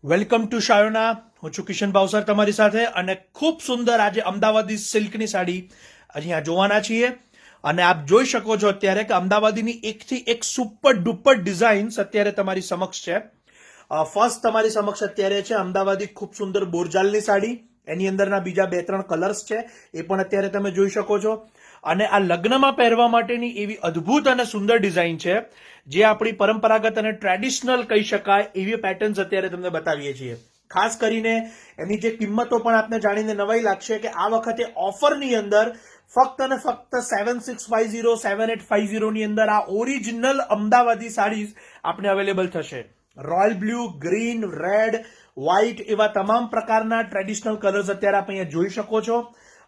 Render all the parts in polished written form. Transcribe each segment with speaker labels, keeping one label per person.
Speaker 1: Welcome to Shayona. હું છું કિશન ભાવસર તમારી સાથે, અને ખૂબ સુંદર આજે અમદાવાદી સિલ્કની સાડી અહીંયા જોવાના છીએ. અને આપ જોઈ શકો છો અત્યારે કે અમદાવાદીની એકથી એક સુપર ડુપર ડિઝાઇન્સ અત્યારે તમારી સમક્ષ છે. ફર્સ્ટ તમારી સમક્ષ અત્યારે છે અમદાવાદી ખૂબ સુંદર બોરજાલની સાડી. એની અંદરના બીજા 2-3 કલર્સ છે, એ પણ અત્યારે તમે જોઈ શકો છો. અને આ લગ્નમાં પહેરવા માટેની એવી અદ્ભુત અને સુંદર ડિઝાઇન છે, જે આપણી પરંપરાગત અને ટ્રેડિશનલ કહી શકાય એવી પેટર્ન્સ અત્યારે તમને બતાવીએ છીએ. ખાસ કરીને એની જે કિંમતો પણ આપને જાણીને નવાઈ લાગશે કે આ વખતે ઓફરની અંદર ફક્ત અને ફક્ત 7650 7850 ની અંદર આ ઓરિજિનલ અમદાવાદી સાડીઝ આપને અવેલેબલ થશે. Royal blue, green, red, white એવા તમામ પ્રકારના ટ્રેડિશનલ કલર્સ અત્યારે આપ અહીંયા જોઈ શકો છો.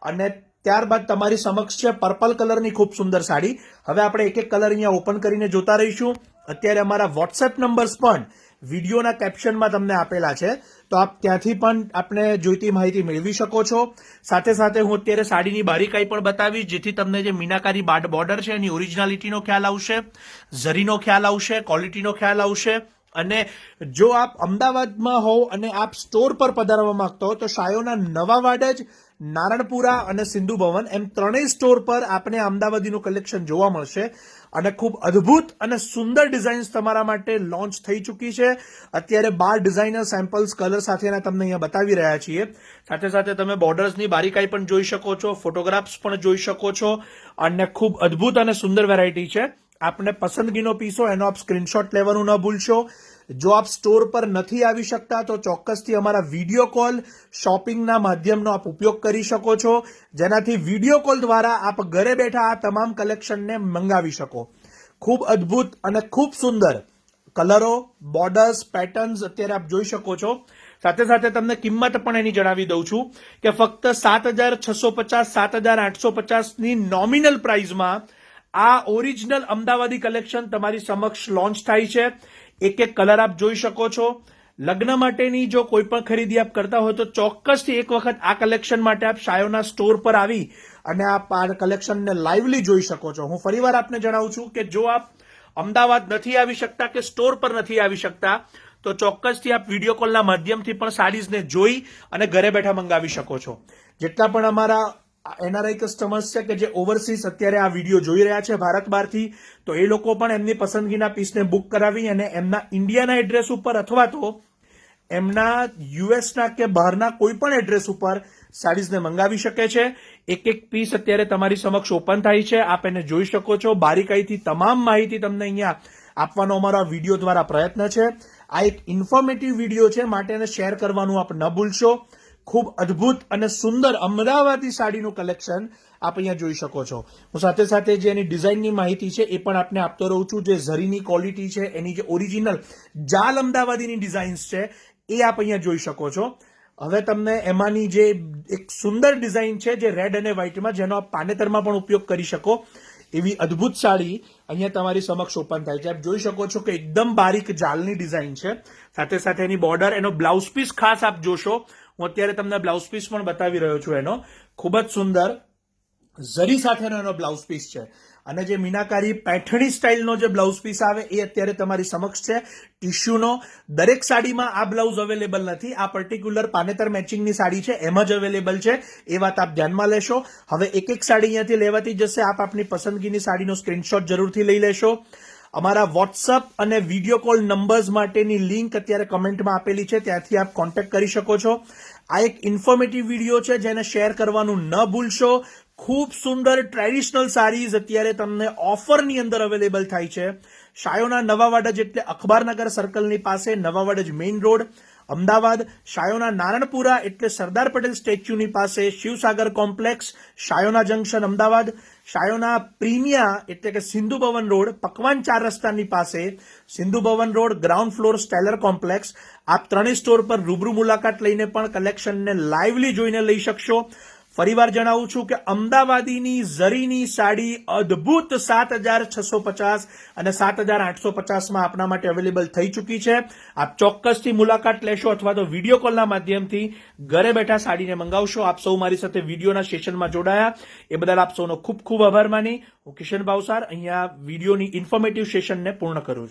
Speaker 1: અને ત્યારબાદ તમારી સમક્ષ છે પર્પલ કલરની ખૂબ સુંદર સાડી. હવે આપણે એક એક કલર અહીંયા ઓપન કરીને જોતા રહીશું. અત્યારે અમારા વોટ્સએપ નંબર્સ પણ વિડીયોના કેપ્શનમાં તમને આપેલા છે, તો આપ ત્યાંથી પણ આપને જોઈતી માહિતી મેળવી શકો છો. સાથે સાથે હું અત્યારે સાડીની બારીકાઈ પણ બતાવીશ, જેથી તમને જે મીનાકારી બોર્ડર છે એની ઓરિજિનાલિટીનો ખ્યાલ આવશે, ઝરીનો ખ્યાલ આવશે, ક્વોલિટીનો ખ્યાલ આવશે. અને જો આપ અમદાવાદમાં હો અને આપ સ્ટોર પર પધારવા માંગતા હો તો શાયોના નવા વાડજ, નારણપુરા અને સિંધુ ભવન એમ ત્રણેય સ્ટોર પર આપને અમદાવાદીનું કલેક્શન જોવા મળશે. અને ખૂબ અદ્ભુત અને સુંદર ડિઝાઇન્સ તમારા માટે લોન્ચ થઈ ચૂકી છે. અત્યારે 12 ડિઝાઇનર સેમ્પલ્સ કલર સાથેના તમને અહીંયા બતાવી રહ્યા છીએ. સાથે સાથે તમે બોર્ડર્સની બારીકાઈ પણ જોઈ શકો છો, ફોટોગ્રાફ્સ પણ જોઈ શકો છો. અને ખૂબ અદ્ભુત અને સુંદર વેરાયટી છે. આપને પસંદગીનો પીસ હોય એનો આપ સ્ક્રીનશોટ લેવાનું ન ભૂલશો. જો આપ સ્ટોર પર નથી આવી શકતા તો ચોક્કસથી અમારા વિડીયો કોલ શોપિંગના માધ્યમનો આપ ઉપયોગ કરી શકો છો, જેનાથી વિડીયો કોલ દ્વારા આપ ઘરે બેઠા આ તમામ કલેક્શનને મંગાવી શકો. ખૂબ અદ્ભુત અને ખૂબ સુંદર કલરો, બોર્ડર્સ, પેટર્ન્સ અત્યારે આપ જોઈ શકો છો. સાથે સાથે તમને કિંમત પણ એની જણાવી દઉં છું કે ફક્ત 7650 7850 ની નોમિનલ પ્રાઇઝમાં આ ઓરિજિનલ અમદાવાદી કલેક્શન તમારી સમક્ષ લોન્ચ થાય છે. એક એક કલર આપ જોઈ શકો છો. લગ્ન માટેની જો કોઈ પણ ખરીદી આપ કરતા હોય તો ચોક્કસથી એક વખત આ કલેક્શન માટે આપ શાયોના સ્ટોર પર આવી અને આપ આ કલેક્શનને લાઇવલી જોઈ શકો છો. હું ફરીવાર આપને જણાવું છું કે જો આપ અમદાવાદ નથી આવી શકતા કે સ્ટોર પર નથી આવી શકતા તો ચોક્કસથી આપ વિડીયો કોલના માધ્યમથી પણ સાડીઝને જોઈ અને ઘરે બેઠા મંગાવી શકો છો. જેટલા પણ અમારા એનઆરઆઈ કસ્ટમર્સ છે કે જે ઓવરસીઝ અત્યારે આ વિડીયો જોઈ રહ્યા છે ભારત બહારથી, તો એ લોકો પણ એમની પસંદગીના પીસને બુક કરાવી અને એમના ઇન્ડિયાના એડ્રેસ ઉપર અથવા તો એમના યુએસના કે બહારના કોઈ પણ એડ્રેસ ઉપર સાડીઝને મંગાવી શકે છે. એક એક પીસ અત્યારે તમારી સમક્ષ ઓપન થાય છે, આપ એને જોઈ શકો છો. બારીકાઈથી તમામ માહિતી તમને અહીંયા આપવાનો અમારા વિડીયો દ્વારા પ્રયત્ન છે. આ એક ઇન્ફોર્મેટિવ વિડીયો છે, માટે એને શેર કરવાનું આપ ન ભૂલશો. ખૂબ અદ્ભુત અને સુંદર અમદાવાદી સાડીનું કલેક્શન આપ અહીંયા જોઈ શકો છો. હું સાથે સાથે જે એની ડિઝાઇનની માહિતી છે એ પણ આપને આપતો રહું છું. જે ઝરીની ક્વોલિટી છે, એની જે ઓરિજિનલ જાલ અમદાવાદીની ડિઝાઇન્સ છે એ આપ અહીંયા જોઈ શકો છો. હવે તમને એમાંની જે એક સુંદર ડિઝાઇન છે જે રેડ અને વ્હાઇટમાં, જેનો આપ પાનેતરમાં પણ ઉપયોગ કરી શકો એવી અદ્ભુત સાડી અહીંયા તમારી સમક્ષ ઓપન થાય છે. આપ જોઈ શકો છો કે એકદમ બારીક જાલની ડિઝાઇન છે. સાથે સાથે એની બોર્ડર, એનો બ્લાઉઝ પીસ ખાસ આપ જોશો. હું અત્યારે તમને બ્લાઉઝ પીસ પણ બતાવી રહ્યો છું. એનો ખૂબ જ સુંદર ઝરી સાથેનો એનો બ્લાઉઝ પીસ છે. અને જે મીનાકારી પેઠણી સ્ટાઇલનો જે બ્લાઉઝ પીસ આવે એ અત્યારે તમારી સમક્ષ છે ટિશ્યુનો. દરેક સાડીમાં આ બ્લાઉઝ અવેલેબલ નથી. આ પર્ટિક્યુલર પાનેતર મેચિંગની સાડી છે એમ જ અવેલેબલ છે, એ વાત આપ ધ્યાનમાં લેશો. હવે એક એક સાડી અહીંયાથી લેવાતી જશે. આપ આપની પસંદગીની સાડીનો સ્ક્રીનશોટ જરૂરથી લઈ લેશો. અમારા વોટ્સઅપ અને વિડીયો કોલ નંબર્સ માટેની લિંક અત્યારે કમેન્ટમાં આપેલી છે, ત્યાંથી આપ કોન્ટેક્ટ કરી શકો છો. આ એક ઇન્ફોર્મેટિવ વિડીયો છે, જેને શેર કરવાનું ન ભૂલશો. ખૂબ સુંદર ટ્રેડિશનલ સાડીઝ અત્યારે તમને ઓફરની અંદર અવેલેબલ થાય છે. શાયોના નવા વાડજ એટલે અખબારનગર સર્કલની પાસે, નવા વાડજ મેઇન રોડ, અમદાવાદ. શાયોના નારણપુરા એટલે સરદાર પટેલ સ્ટેચ્યુની પાસે, શિવસાગર કોમ્પ્લેક્સ, શાયોના જંકશન, અમદાવાદ. શાયોના પ્રીમિયા એટલે કે સિંધુ ભવન રોડ, પકવાન 4 રસ્તાની પાસે, Sindhu Bhavan road, ground floor, stellar complex. આપ ત્રણેય સ્ટોર પર રૂબરૂ મુલાકાત લઈને પણ કલેક્શનને લાઇવલી જોઈને લઈ શકશો. ફરીવાર જણાવું છું કે અમદાવાદીની ઝરીની સાડી અદ્ભુત 7650 અને 7850માં આપના માટે અવેલેબલ થઈ ચૂકી છે. આપ ચોક્કસથી મુલાકાત લેશો અથવા તો વિડીયો કોલના માધ્યમથી ઘરે બેઠા સાડીને મંગાવશો. આપ સૌ મારી સાથે વિડીયોના સેશનમાં જોડાયા એ બદલ આપ સૌનો ખૂબ ખૂબ આભાર માની હું કિશન ભાવસાર અહીંયા વિડીયોની ઇન્ફોર્મેટિવ સેશનને પૂર્ણ કરું છું.